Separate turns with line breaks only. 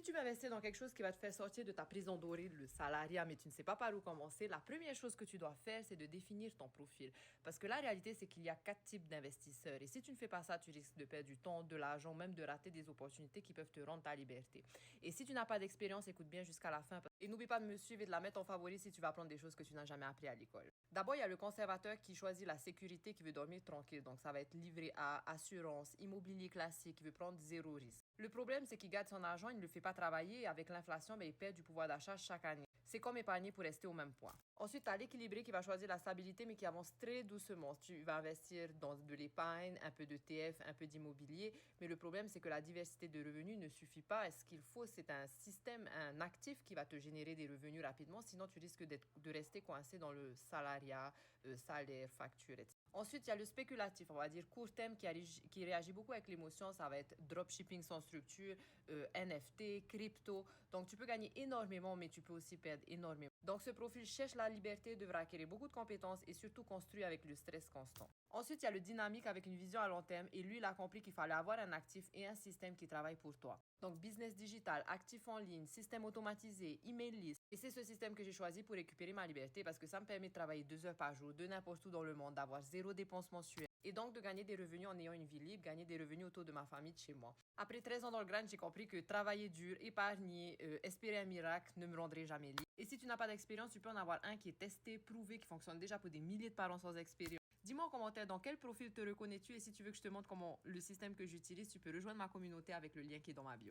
Si tu veux investir dans quelque chose qui va te faire sortir de ta prison dorée, le salariat, mais tu ne sais pas par où commencer, la première chose que tu dois faire, c'est de définir ton profil. Parce que la réalité, c'est qu'il y a 4 types d'investisseurs. Et si tu ne fais pas ça, tu risques de perdre du temps, de l'argent, même de rater des opportunités qui peuvent te rendre ta liberté. Et si tu n'as pas d'expérience, écoute bien jusqu'à la fin. Et n'oublie pas de me suivre et de la mettre en favori si tu vas apprendre des choses que tu n'as jamais appris à l'école. D'abord, il y a le conservateur qui choisit la sécurité, qui veut dormir tranquille. Donc, ça va être livré à assurance, immobilier classique, qui veut prendre zéro risque. Le problème, c'est qu'il garde son argent, il ne le fait pas travailler. Et avec l'inflation, il perd du pouvoir d'achat chaque année. C'est comme épargner pour rester au même point. Ensuite, tu as l'équilibré qui va choisir la stabilité, mais qui avance très doucement. Tu vas investir dans de l'épargne, un peu d'ETF, un peu d'immobilier. Mais le problème, c'est que la diversité de revenus ne suffit pas. Et ce qu'il faut, c'est un système, un actif qui va te générer des revenus rapidement. Sinon, tu risques de rester coincé dans le salariat, salaire, facture, etc. Ensuite, il y a le spéculatif, on va dire court terme, qui réagit beaucoup avec l'émotion. Ça va être dropshipping sans structure, NFT, crypto. Donc, tu peux gagner énormément, mais tu peux aussi perdre énormément. Donc, ce profil cherche la liberté, devra acquérir beaucoup de compétences et surtout construit avec le stress constant. Ensuite, il y a le dynamique avec une vision à long terme et lui, il a compris qu'il fallait avoir un actif et un système qui travaille pour toi. Donc, business digital, actif en ligne, système automatisé, email list. Et c'est ce système que j'ai choisi pour récupérer ma liberté parce que ça me permet de travailler 2 heures par jour, de n'importe où dans le monde, d'avoir zéro dépense mensuelle. Et donc de gagner des revenus en ayant une vie libre, gagner des revenus autour de ma famille, de chez moi. Après 13 ans dans le grind, j'ai compris que travailler dur, épargner, espérer un miracle ne me rendrait jamais libre. Et si tu n'as pas d'expérience, tu peux en avoir un qui est testé, prouvé, qui fonctionne déjà pour des milliers de parents sans expérience. Dis-moi en commentaire dans quel profil te reconnais-tu et si tu veux que je te montre comment le système que j'utilise, tu peux rejoindre ma communauté avec le lien qui est dans ma bio.